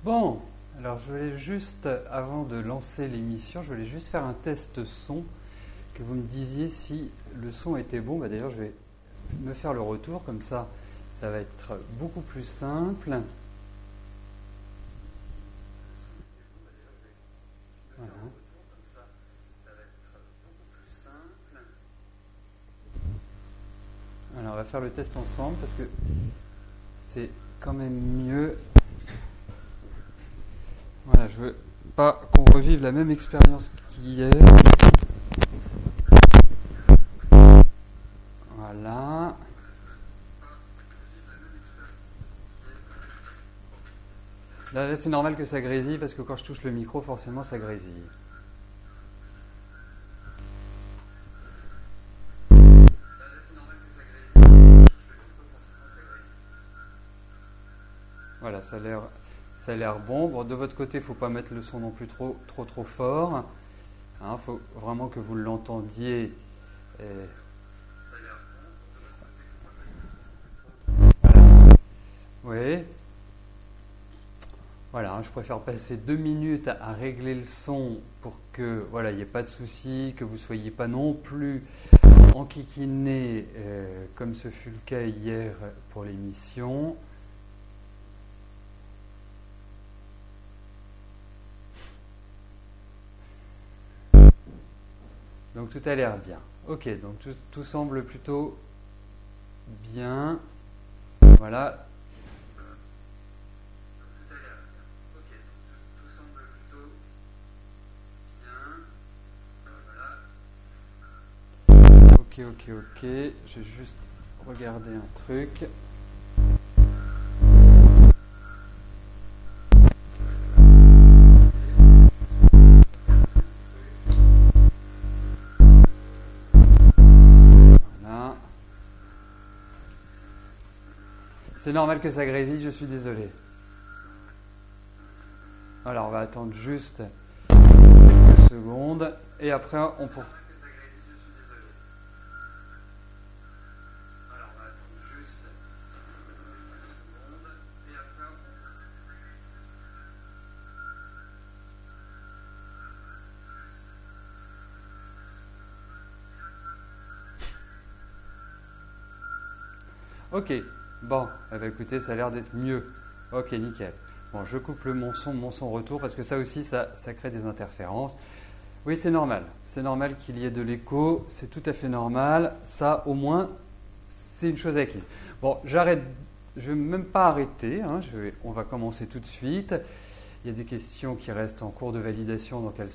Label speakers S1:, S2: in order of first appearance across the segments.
S1: Bon, alors je voulais juste, avant de lancer l'émission, je voulais juste faire un test son, que vous me disiez si le son était bon. Bah, d'ailleurs, je vais me faire le retour, comme ça va être beaucoup plus simple. Voilà. Alors, on va faire le test ensemble parce que c'est quand même mieux. Voilà, je veux pas qu'on revive la même expérience qu'hier. Voilà. Là, c'est normal que ça grésille parce que quand je touche le micro, forcément, ça grésille. Voilà, ça a l'air bon. Bon, de votre côté, il ne faut pas mettre le son non plus trop fort. Il faut vraiment que vous l'entendiez. Et... Oui. Voilà, je préfère passer 2 minutes à régler le son pour que voilà, il n'y ait pas de souci, que vous ne soyez pas non plus enquiquiné comme ce fut le cas hier pour l'émission. Donc tout a l'air bien. Ok, donc tout semble plutôt bien. Voilà. Ok. Je vais juste regarder un truc. Voilà. C'est normal que ça grésille, je suis désolé. Alors on va attendre juste quelques secondes et après on pourra. Ok, bon, eh ben, écoutez, ça a l'air d'être mieux. Ok, nickel. Bon, je coupe mon son retour parce que ça aussi, ça crée des interférences. Oui, c'est normal. C'est normal qu'il y ait de l'écho. C'est tout à fait normal. Ça, au moins, c'est une chose acquise. Bon, j'arrête. Je ne vais même pas arrêter. On va commencer tout de suite. Il y a des questions qui restent en cours de validation, donc elles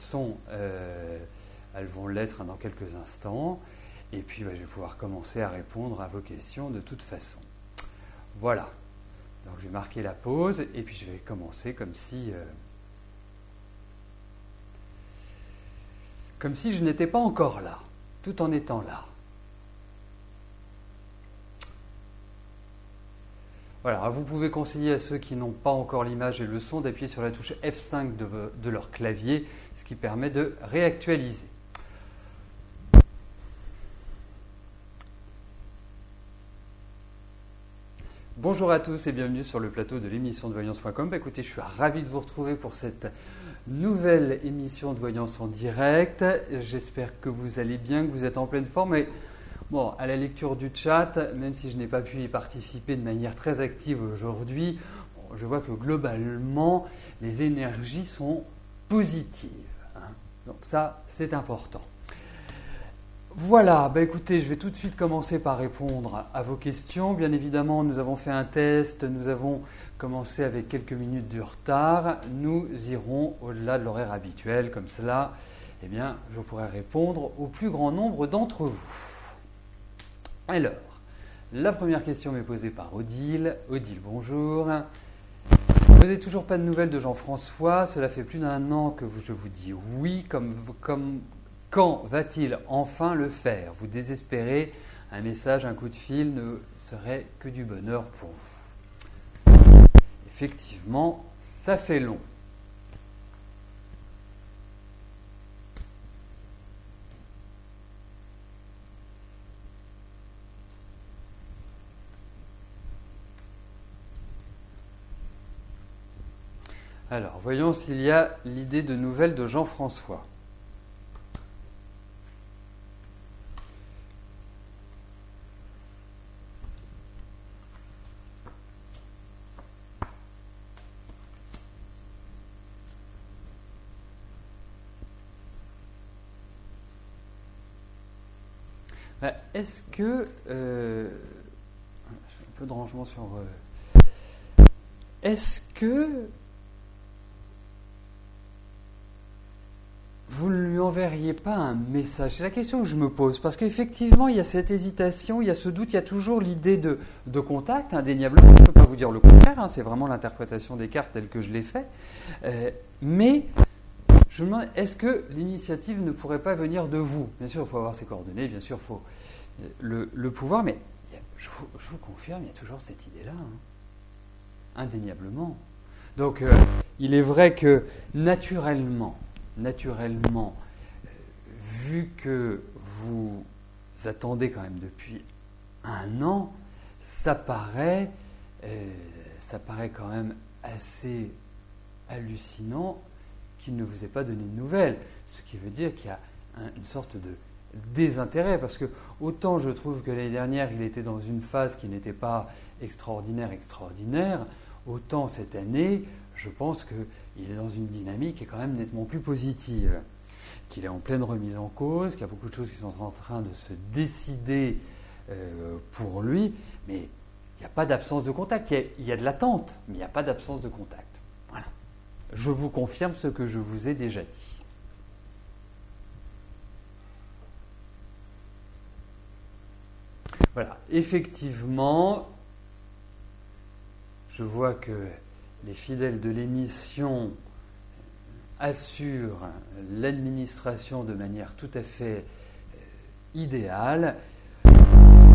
S1: vont l'être dans quelques instants. Et puis, je vais pouvoir commencer à répondre à vos questions de toute façon. Voilà. Donc, je vais marquer la pause et puis je vais commencer comme si je n'étais pas encore là, tout en étant là. Voilà, vous pouvez conseiller à ceux qui n'ont pas encore l'image et le son d'appuyer sur la touche F5 de leur clavier, ce qui permet de réactualiser. Bonjour à tous et bienvenue sur le plateau de l'émission de voyance.com. Écoutez, je suis ravi de vous retrouver pour cette nouvelle émission de voyance en direct. J'espère que vous allez bien, que vous êtes en pleine forme. Et bon, à la lecture du chat, même si je n'ai pas pu y participer de manière très active aujourd'hui, je vois que globalement, les énergies sont positives. Donc ça, c'est important. Voilà, écoutez, je vais tout de suite commencer par répondre à vos questions. Bien évidemment, nous avons fait un test, nous avons commencé avec quelques minutes de retard. Nous irons au-delà de l'horaire habituel, comme cela, je pourrai répondre au plus grand nombre d'entre vous. Alors, la première question m'est posée par Odile. Odile, bonjour. Vous n'avez toujours pas de nouvelles de Jean-François. Cela fait plus d'1 an que je vous dis oui, quand va-t-il enfin le faire? Vous désespérez, un message, un coup de fil ne serait que du bonheur pour vous. Effectivement, ça fait long. Alors, voyons s'il y a l'idée de nouvelles de Jean-François. Est-ce que... un peu de rangement sur... est-ce que vous ne lui enverriez pas un message? C'est la question que je me pose, parce qu'effectivement, il y a cette hésitation, il y a ce doute, il y a toujours l'idée de contact, indéniablement. Je ne peux pas vous dire le contraire, c'est vraiment l'interprétation des cartes telle que je l'ai fait. Mais je me demande, est-ce que l'initiative ne pourrait pas venir de vous? Bien sûr, il faut avoir ses coordonnées, bien sûr, il faut le pouvoir, mais je vous confirme, il y a toujours cette idée-là, indéniablement. Donc, il est vrai que naturellement, vu que vous attendez quand même depuis un an, ça paraît quand même assez hallucinant qu'il ne vous ait pas donné de nouvelles. Ce qui veut dire qu'il y a une sorte de désintérêt, parce que autant je trouve que l'année dernière, il était dans une phase qui n'était pas extraordinaire, autant cette année, je pense qu'il est dans une dynamique qui est quand même nettement plus positive, qu'il est en pleine remise en cause, qu'il y a beaucoup de choses qui sont en train de se décider pour lui, mais il n'y a pas d'absence de contact. Il y a de l'attente, mais il n'y a pas d'absence de contact. Voilà. Je vous confirme ce que je vous ai déjà dit. Voilà, effectivement, je vois que les fidèles de l'émission assurent l'administration de manière tout à fait idéale.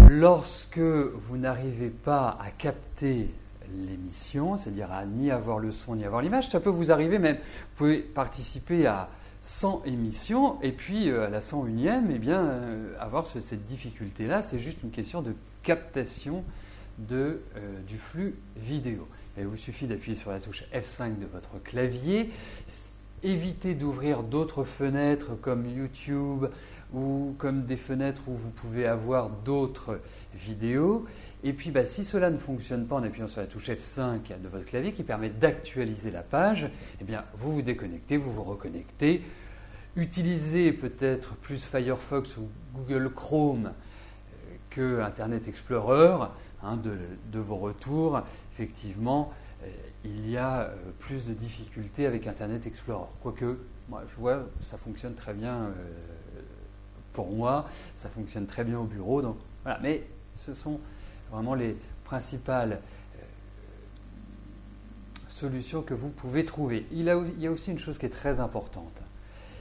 S1: Lorsque vous n'arrivez pas à capter l'émission, c'est-à-dire à ni avoir le son ni avoir l'image, ça peut vous arriver même. Vous pouvez participer à 100 émissions et puis à la 101e, eh bien, avoir cette difficulté-là, c'est juste une question de captation du flux vidéo. Il vous suffit d'appuyer sur la touche F5 de votre clavier, évitez d'ouvrir d'autres fenêtres comme YouTube ou comme des fenêtres où vous pouvez avoir d'autres vidéos. Et puis si cela ne fonctionne pas en appuyant sur la touche F5 de votre clavier qui permet d'actualiser la page, eh bien, vous vous déconnectez, vous vous reconnectez. Utilisez peut-être plus Firefox ou Google Chrome que Internet Explorer de vos retours. Effectivement, il y a plus de difficultés avec Internet Explorer. Quoique, moi, je vois, ça fonctionne très bien pour moi, ça fonctionne très bien au bureau. Donc, voilà. Mais ce sont vraiment les principales solutions que vous pouvez trouver. Il y a aussi une chose qui est très importante,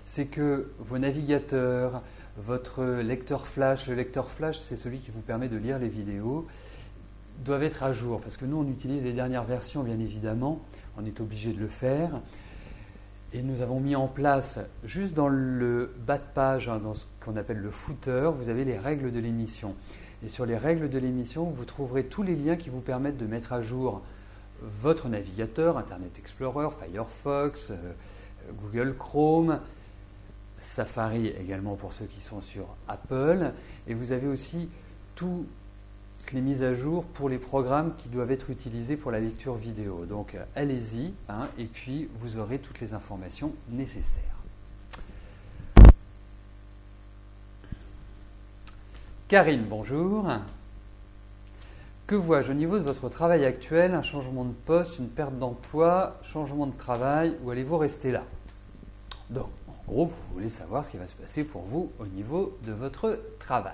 S1: c'est que vos navigateurs, votre lecteur flash, le lecteur flash, c'est celui qui vous permet de lire les vidéos, doivent être à jour, parce que nous on utilise les dernières versions bien évidemment, on est obligé de le faire, et nous avons mis en place, juste dans le bas de page, dans ce qu'on appelle le footer, vous avez les règles de l'émission. Et sur les règles de l'émission, vous trouverez tous les liens qui vous permettent de mettre à jour votre navigateur, Internet Explorer, Firefox, Google Chrome, Safari également pour ceux qui sont sur Apple. Et vous avez aussi toutes les mises à jour pour les programmes qui doivent être utilisés pour la lecture vidéo. Donc allez-y, et puis vous aurez toutes les informations nécessaires. Karine, bonjour. Que vois-je au niveau de votre travail actuel? Un changement de poste, une perte d'emploi, changement de travail, ou allez-vous rester là? Donc, en gros, vous voulez savoir ce qui va se passer pour vous au niveau de votre travail.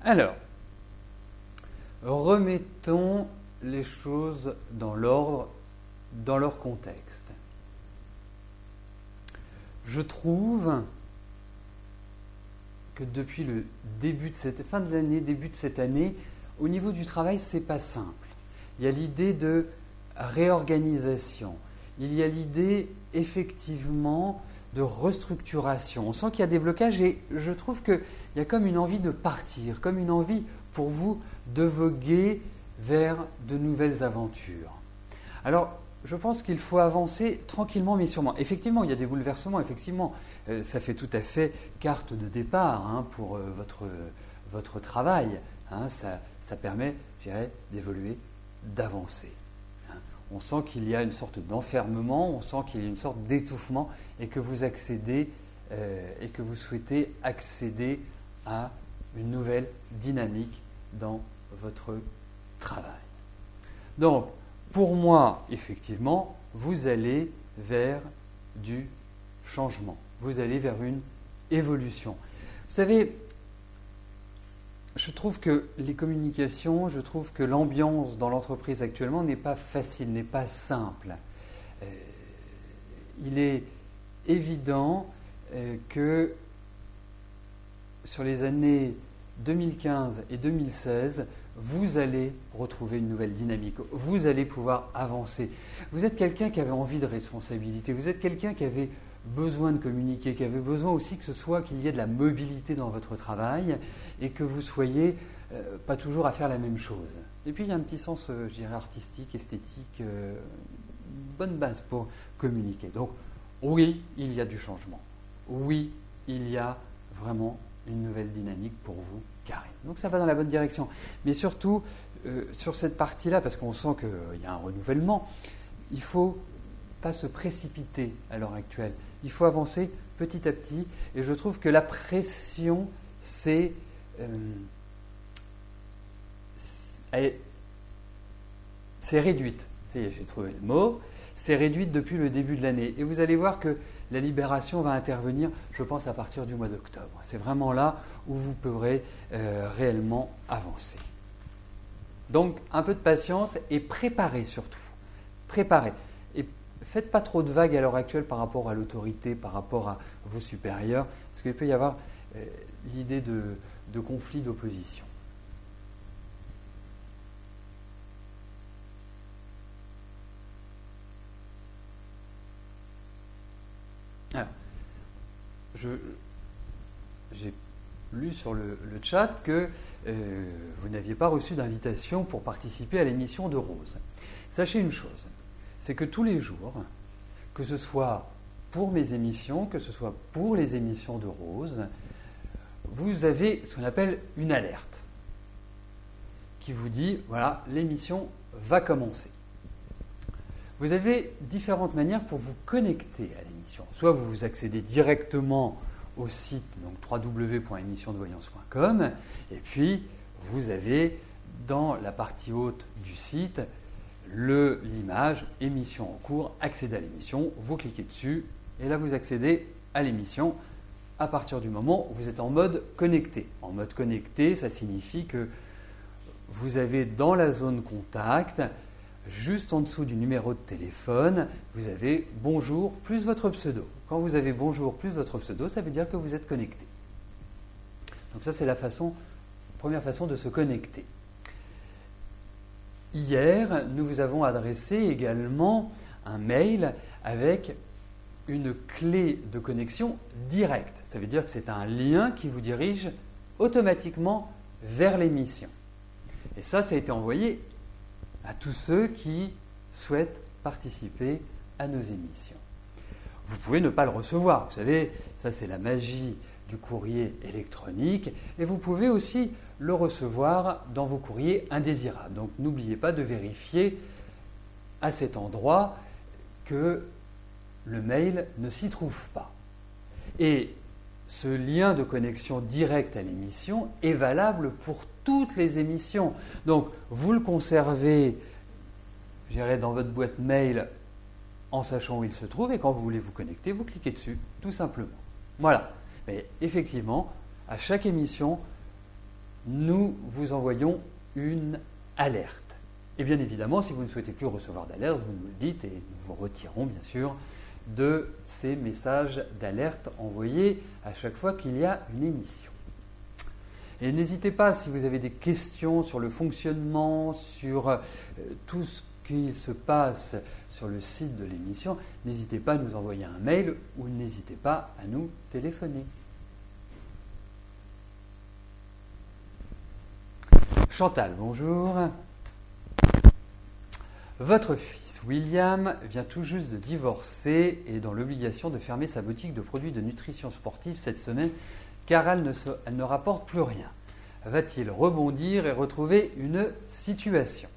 S1: Alors, remettons les choses dans l'ordre dans leur contexte. Je trouve que depuis le début de cette fin de l'année, début de cette année, au niveau du travail, c'est pas simple. Il y a l'idée de réorganisation. Il y a l'idée effectivement de restructuration. On sent qu'il y a des blocages et je trouve qu'il y a comme une envie de partir, comme une envie pour vous de voguer vers de nouvelles aventures. Alors, je pense qu'il faut avancer tranquillement mais sûrement. Effectivement, il y a des bouleversements, effectivement. Ça fait tout à fait carte de départ pour votre travail. Ça permet, je dirais, d'évoluer, d'avancer. On sent qu'il y a une sorte d'enfermement, on sent qu'il y a une sorte d'étouffement et que vous accédez et que vous souhaitez accéder à une nouvelle dynamique dans votre travail. Donc, pour moi, effectivement, vous allez vers du changement. Vous allez vers une évolution. Vous savez, je trouve que les communications, je trouve que l'ambiance dans l'entreprise actuellement n'est pas facile, n'est pas simple. Il est évident que sur les années 2015 et 2016, vous allez retrouver une nouvelle dynamique, vous allez pouvoir avancer. Vous êtes quelqu'un qui avait envie de responsabilité, vous êtes quelqu'un qui avait besoin de communiquer, qui avait besoin aussi que ce soit qu'il y ait de la mobilité dans votre travail et que vous soyez pas toujours à faire la même chose. Et puis il y a un petit sens, je dirais, artistique, esthétique, bonne base pour communiquer. Donc oui, il y a du changement. Oui, il y a vraiment une nouvelle dynamique pour vous, Karine. Donc ça va dans la bonne direction. Mais surtout, sur cette partie-là, parce qu'on sent qu'il y a un renouvellement, il ne faut pas se précipiter à l'heure actuelle. Il faut avancer petit à petit. Et je trouve que la pression, c'est réduite. Ça y est, j'ai trouvé le mot. C'est réduite depuis le début de l'année. Et vous allez voir que la libération va intervenir, je pense, à partir du mois d'octobre. C'est vraiment là où vous pourrez réellement avancer. Donc, un peu de patience et préparez surtout. Préparez. Et faites pas trop de vagues à l'heure actuelle par rapport à l'autorité, par rapport à vos supérieurs, parce qu'il peut y avoir l'idée de conflit, d'opposition. Alors, j'ai lu sur le chat que vous n'aviez pas reçu d'invitation pour participer à l'émission de Rose. Sachez une chose, c'est que tous les jours, que ce soit pour mes émissions, que ce soit pour les émissions de Rose, vous avez ce qu'on appelle une alerte qui vous dit, voilà, l'émission va commencer. Vous avez différentes manières pour vous connecter à l'émission. Soit vous accédez directement au site, donc www.émissiondevoyance.com, et puis vous avez dans la partie haute du site l'image émission en cours, accéder à l'émission, vous cliquez dessus et là vous accédez à l'émission à partir du moment où vous êtes en mode connecté. En mode connecté, ça signifie que vous avez dans la zone contact, juste en dessous du numéro de téléphone, vous avez bonjour plus votre pseudo. Quand vous avez bonjour plus votre pseudo, ça veut dire que vous êtes connecté. Donc ça, c'est la première façon de se connecter. Hier, nous vous avons adressé également un mail avec une clé de connexion directe. Ça veut dire que c'est un lien qui vous dirige automatiquement vers l'émission. Et ça a été envoyé à tous ceux qui souhaitent participer à nos émissions. Vous pouvez ne pas le recevoir. Vous savez, ça c'est la magie du courrier électronique. Et vous pouvez aussi le recevoir dans vos courriers indésirables. Donc n'oubliez pas de vérifier à cet endroit que le mail ne s'y trouve pas. Et ce lien de connexion directe à l'émission est valable pour toutes les émissions. Donc vous le conservez, je dirais, dans votre boîte mail en sachant où il se trouve et quand vous voulez vous connecter, vous cliquez dessus, tout simplement. Voilà. Mais effectivement, à chaque émission, nous vous envoyons une alerte. Et bien évidemment, si vous ne souhaitez plus recevoir d'alerte, vous nous le dites et nous vous retirons bien sûr de ces messages d'alerte envoyés à chaque fois qu'il y a une émission. Et n'hésitez pas, si vous avez des questions sur le fonctionnement, sur tout ce qui se passe sur le site de l'émission, n'hésitez pas à nous envoyer un mail ou n'hésitez pas à nous téléphoner. Chantal, bonjour. Votre fils William vient tout juste de divorcer et est dans l'obligation de fermer sa boutique de produits de nutrition sportive cette semaine car elle ne rapporte plus rien. Va-t-il rebondir et retrouver une situation ?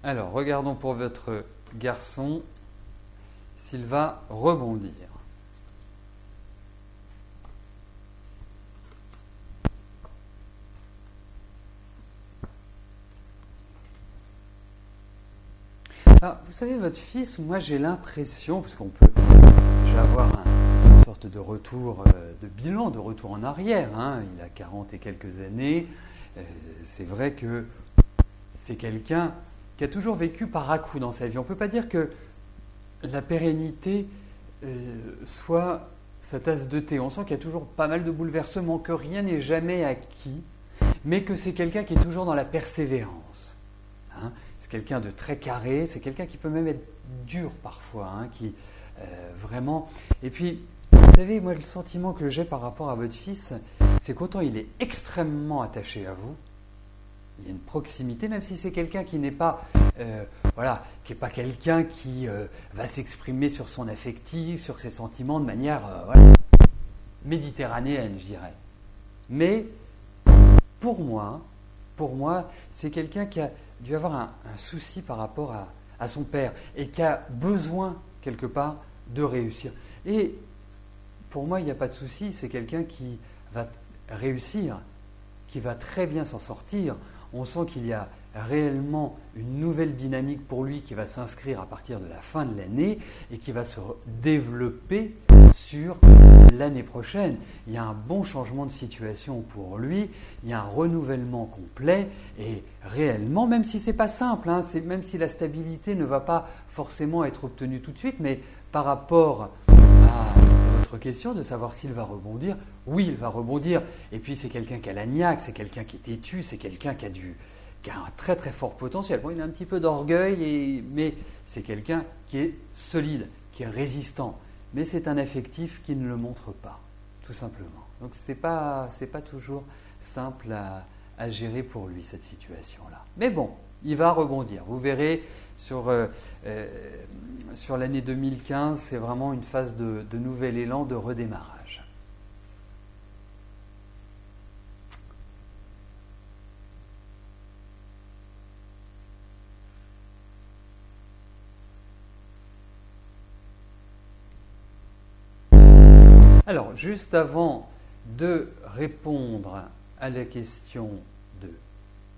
S1: Alors, regardons pour votre garçon s'il va rebondir. Alors, vous savez, votre fils, moi j'ai l'impression, parce qu'on peut déjà avoir une sorte de retour, de bilan, de retour en arrière, hein, il a 40 et quelques années, c'est vrai que c'est quelqu'un qui a toujours vécu par à-coups dans sa vie. On ne peut pas dire que la pérennité soit sa tasse de thé. On sent qu'il y a toujours pas mal de bouleversements, que rien n'est jamais acquis, mais que c'est quelqu'un qui est toujours dans la persévérance. Hein. C'est quelqu'un de très carré, c'est quelqu'un qui peut même être dur parfois, hein, qui vraiment... Et puis, vous savez, moi le sentiment que j'ai par rapport à votre fils, c'est qu'autant il est extrêmement attaché à vous, il y a une proximité, même si c'est quelqu'un qui n'est pas, qui n'est pas quelqu'un qui va s'exprimer sur son affectif, sur ses sentiments de manière méditerranéenne, je dirais. Mais pour moi, c'est quelqu'un qui a dû avoir un souci par rapport à son père et qui a besoin quelque part de réussir. Et pour moi, il n'y a pas de souci, c'est quelqu'un qui va réussir, qui va très bien s'en sortir. On sent qu'il y a réellement une nouvelle dynamique pour lui qui va s'inscrire à partir de la fin de l'année et qui va se développer sur l'année prochaine. Il y a un bon changement de situation pour lui, il y a un renouvellement complet et réellement, même si ce n'est pas simple, hein, même si la stabilité ne va pas forcément être obtenue tout de suite, mais par rapport à votre question de savoir s'il va rebondir, oui, il va rebondir. Et puis c'est quelqu'un qui a la niaque, c'est quelqu'un qui est têtu, c'est quelqu'un qui a un très très fort potentiel. Bon, il a un petit peu d'orgueil, mais c'est quelqu'un qui est solide, qui est résistant. Mais c'est un affectif qui ne le montre pas, tout simplement. Donc c'est pas toujours simple à gérer pour lui, cette situation-là. Mais bon, il va rebondir. Vous verrez, sur l'année 2015, c'est vraiment une phase de nouvel élan, de redémarrage. Alors, juste avant de répondre à la question de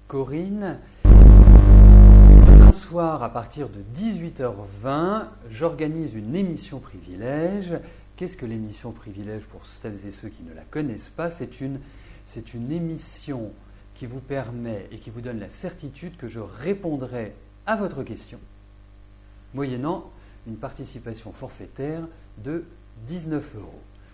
S1: Corinne, demain soir, à partir de 18h20, j'organise une émission privilège. Qu'est-ce que l'émission privilège pour celles et ceux qui ne la connaissent pas ? C'est une émission qui vous permet et qui vous donne la certitude que je répondrai à votre question, moyennant une participation forfaitaire de 19 €.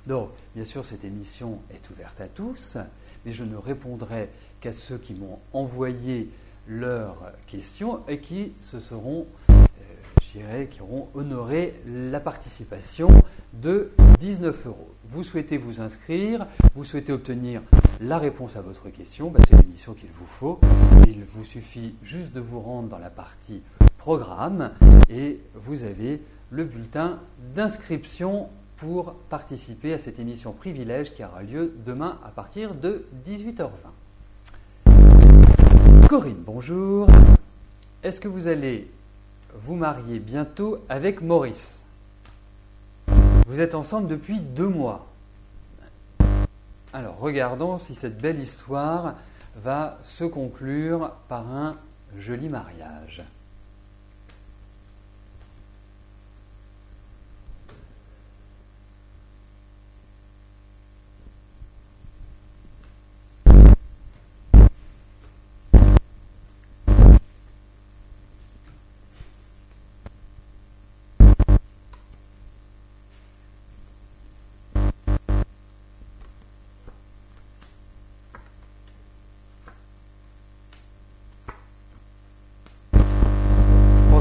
S1: Donc, bien sûr, cette émission est ouverte à tous, mais je ne répondrai qu'à ceux qui m'ont envoyé leurs questions et qui se seront, qui auront honoré la participation de 19 €. Vous souhaitez vous inscrire, vous souhaitez obtenir la réponse à votre question, c'est l'émission qu'il vous faut. Il vous suffit juste de vous rendre dans la partie programme et vous avez le bulletin d'inscription pour participer à cette émission privilège qui aura lieu demain à partir de 18h20. Corinne, bonjour. Est-ce que vous allez vous marier bientôt avec Maurice ? Vous êtes ensemble depuis 2 mois. Alors, regardons si cette belle histoire va se conclure par un joli mariage.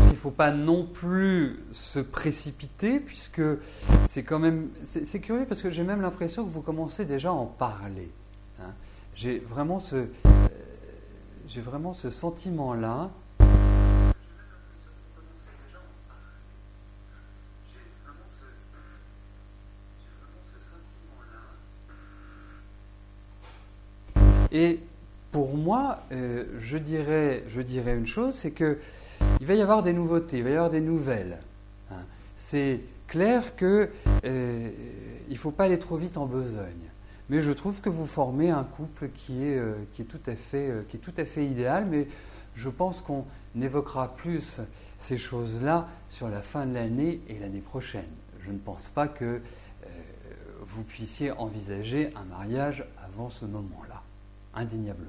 S1: Il ne faut pas non plus se précipiter puisque c'est quand même c'est curieux parce que j'ai même l'impression que vous commencez déjà à en parler. Hein. J'ai vraiment ce sentiment-là. Et pour moi, je dirais une chose, c'est que il va y avoir des nouveautés, il va y avoir des nouvelles. Hein. C'est clair qu'il ne faut pas aller trop vite en besogne. Mais je trouve que vous formez un couple qui est tout à fait idéal. Mais je pense qu'on évoquera plus ces choses-là sur la fin de l'année et l'année prochaine. Je ne pense pas que vous puissiez envisager un mariage avant ce moment-là, indéniablement.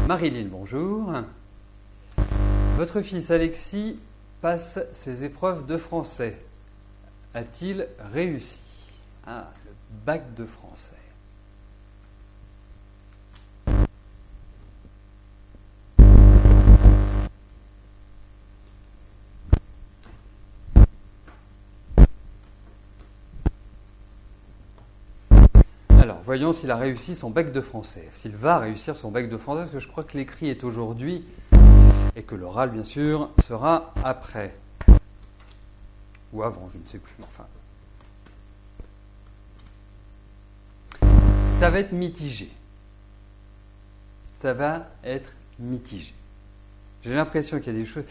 S1: Marilyn, bonjour. Votre fils Alexis passe ses épreuves de français. A-t-il réussi? Ah, le bac de français. Alors, voyons s'il a réussi son bac de français, s'il va réussir son bac de français, parce que je crois que l'écrit est aujourd'hui et que l'oral, bien sûr, sera après. Ou avant, je ne sais plus, mais enfin. Ça va être mitigé. Ça va être mitigé. J'ai l'impression qu'il y a des choses...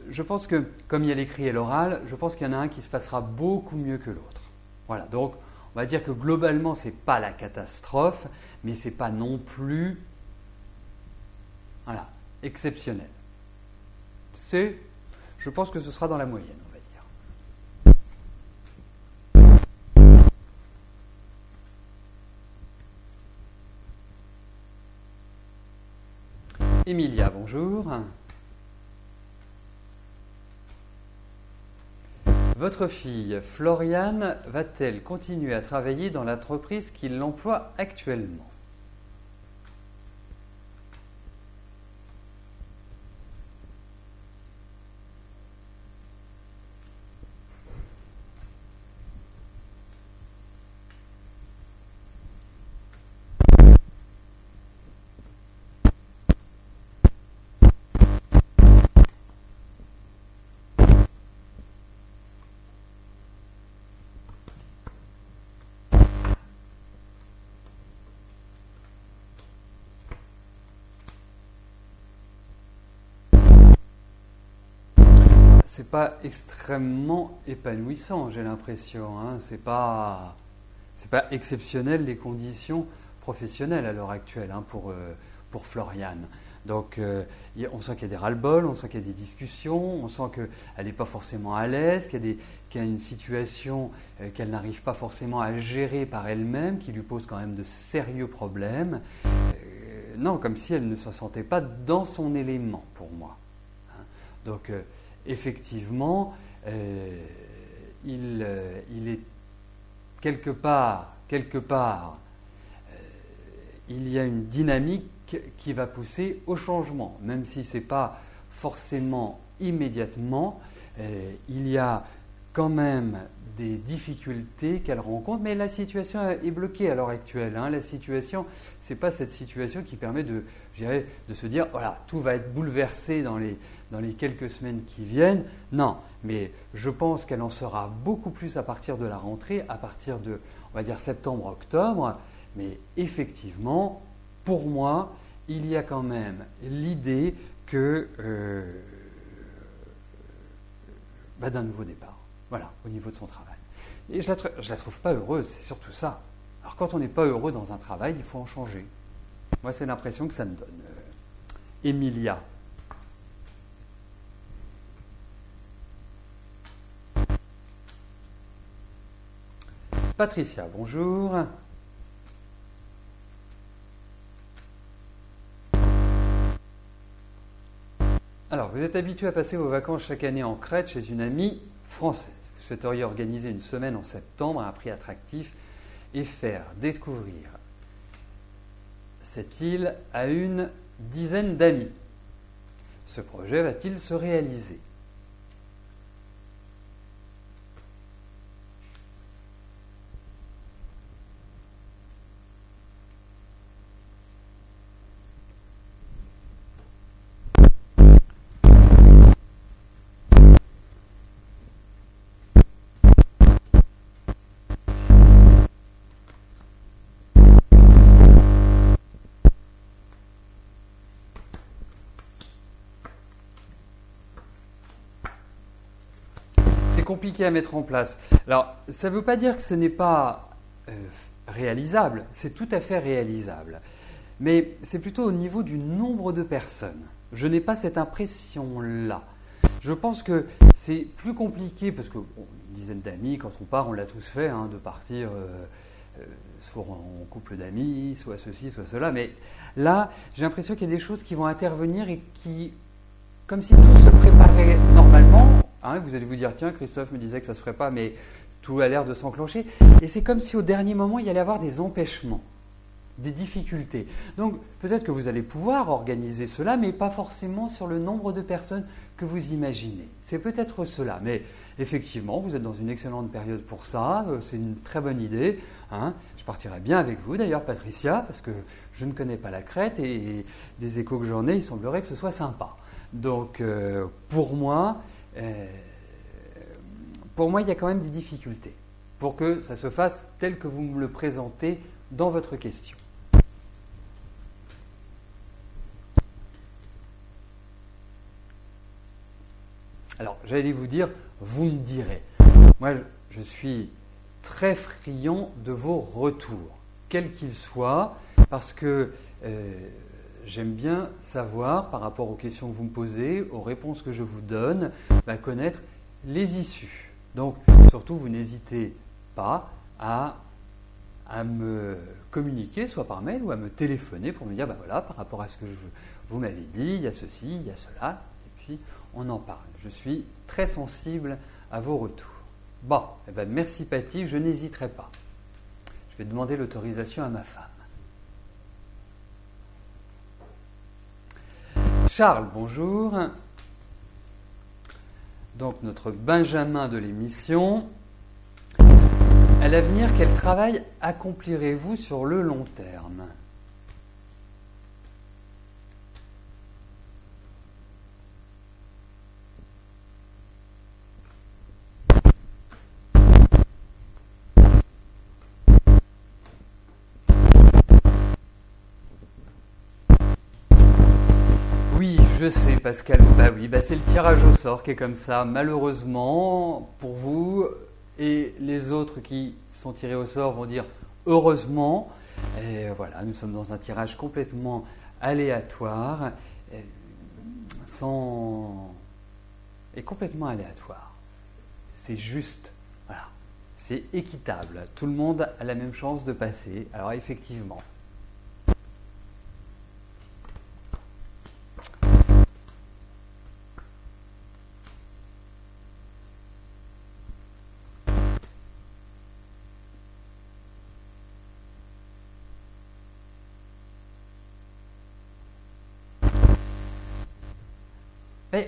S1: Je pense que, comme il y a l'écrit et l'oral, je pense qu'il y en a un qui se passera beaucoup mieux que l'autre. Voilà, donc... On va dire que globalement, ce n'est pas la catastrophe, mais ce n'est pas non plus exceptionnel. Je pense que ce sera dans la moyenne, on va dire. Emilia, bonjour. Votre fille, Floriane, va-t-elle continuer à travailler dans l'entreprise qui l'emploie actuellement? C'est pas extrêmement épanouissant, j'ai l'impression. Hein. C'est pas exceptionnel les conditions professionnelles à l'heure actuelle hein, pour Floriane. Donc on sent qu'il y a des ras-le-bol, on sent qu'il y a des discussions, on sent qu'elle n'est pas forcément à l'aise, qu'il y a une situation qu'elle n'arrive pas forcément à gérer par elle-même, qui lui pose quand même de sérieux problèmes. Non, comme si elle ne se sentait pas dans son élément pour moi. Hein. Donc effectivement, il est quelque part, il y a une dynamique qui va pousser au changement, même si ce n'est pas forcément immédiatement. Il y a quand même des difficultés qu'elle rencontre, mais la situation est bloquée à l'heure actuelle. Hein. La situation, ce n'est pas cette situation qui permet de se dire voilà, tout va être bouleversé dans les quelques semaines qui viennent. Non, mais je pense qu'elle en sera beaucoup plus à partir de la rentrée, à partir de, on va dire, septembre-octobre. Mais effectivement, pour moi, il y a quand même l'idée que d'un nouveau départ, voilà, au niveau de son travail. Et je la trouve pas heureuse, c'est surtout ça. Alors quand on n'est pas heureux dans un travail, il faut en changer. Moi, c'est l'impression que ça me donne. Emilia. Patricia, bonjour. Alors, vous êtes habitué à passer vos vacances chaque année en Crète chez une amie française. Vous souhaiteriez organiser une semaine en septembre à un prix attractif et faire découvrir cette île à une dizaine d'amis. Ce projet va-t-il se réaliser ? Compliqué à mettre en place. Alors, ça ne veut pas dire que ce n'est pas réalisable, c'est tout à fait réalisable. Mais c'est plutôt au niveau du nombre de personnes. Je n'ai pas cette impression-là. Je pense que c'est plus compliqué, parce que une dizaine d'amis, quand on part, on l'a tous fait, de partir soit en couple d'amis, soit ceci, soit cela. Mais là, j'ai l'impression qu'il y a des choses qui vont intervenir et qui, comme si tout se préparait normalement. Vous allez vous dire, tiens, Christophe me disait que ça ne se ferait pas, mais tout a l'air de s'enclencher. Et c'est comme si au dernier moment, il y allait avoir des empêchements, des difficultés. Donc peut-être que vous allez pouvoir organiser cela, mais pas forcément sur le nombre de personnes que vous imaginez. C'est peut-être cela, mais effectivement, vous êtes dans une excellente période pour ça, c'est une très bonne idée. Je partirai bien avec vous d'ailleurs, Patricia, parce que je ne connais pas la Crète et des échos que j'en ai, il semblerait que ce soit sympa. Donc pour moi, il y a quand même des difficultés pour que ça se fasse tel que vous me le présentez dans votre question. Alors, j'allais vous dire, vous me direz. Moi, je suis très friand de vos retours, quels qu'ils soient, parce que j'aime bien savoir, par rapport aux questions que vous me posez, aux réponses que je vous donne, connaître les issues. Donc, surtout, vous n'hésitez pas à me communiquer, soit par mail ou à me téléphoner pour me dire, voilà, par rapport à ce que vous m'avez dit, il y a ceci, il y a cela, et puis on en parle. Je suis très sensible à vos retours. Bon, merci Paty, je n'hésiterai pas. Je vais demander l'autorisation à ma femme. Charles, bonjour. Donc notre Benjamin de l'émission. À l'avenir, quel travail accomplirez-vous sur le long terme ? Oui, je sais Pascal, c'est le tirage au sort qui est comme ça, malheureusement pour vous, et les autres qui sont tirés au sort vont dire heureusement. Et voilà, nous sommes dans un tirage complètement aléatoire, et complètement aléatoire. C'est juste, voilà, c'est équitable, tout le monde a la même chance de passer, alors effectivement.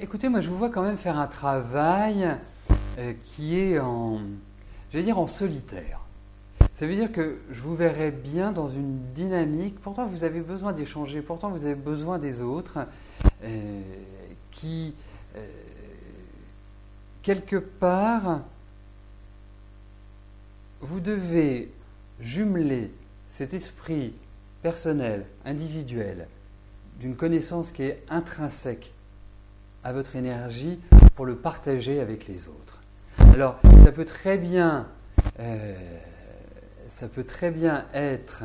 S1: Écoutez, moi je vous vois quand même faire un travail qui est en solitaire. Ça veut dire que je vous verrais bien dans une dynamique, pourtant vous avez besoin d'échanger, pourtant vous avez besoin des autres, qui, quelque part, vous devez jumeler cet esprit personnel, individuel, d'une connaissance qui est intrinsèque à votre énergie pour le partager avec les autres. Alors, ça peut très bien être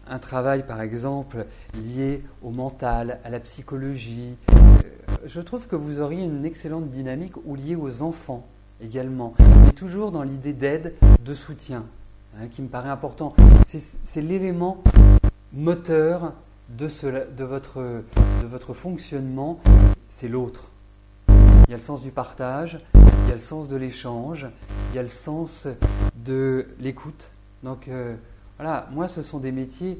S1: un travail, par exemple, lié au mental, à la psychologie. Je trouve que vous auriez une excellente dynamique ou liée aux enfants également, mais toujours dans l'idée d'aide, de soutien, qui me paraît important. C'est l'élément moteur de votre fonctionnement, c'est l'autre. Il y a le sens du partage, il y a le sens de l'échange, il y a le sens de l'écoute. Donc voilà, moi ce sont des métiers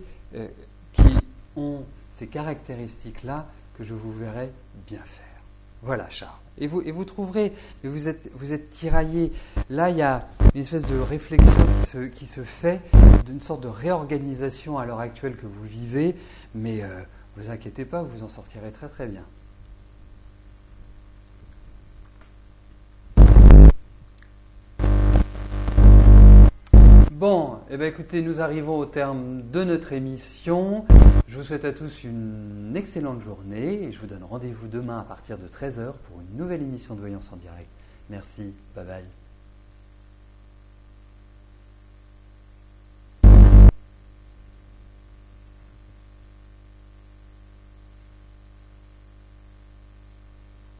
S1: qui ont ces caractéristiques-là que je vous verrai bien faire. Voilà, Charles. Et vous trouverez, vous êtes tiraillé. Là, il y a une espèce de réflexion qui se fait, d'une sorte de réorganisation à l'heure actuelle que vous vivez, mais ne vous inquiétez pas, vous en sortirez très très bien. Bon, eh bien écoutez, nous arrivons au terme de notre émission. Je vous souhaite à tous une excellente journée et je vous donne rendez-vous demain à partir de 13h pour une nouvelle émission de Voyance en direct. Merci, bye bye.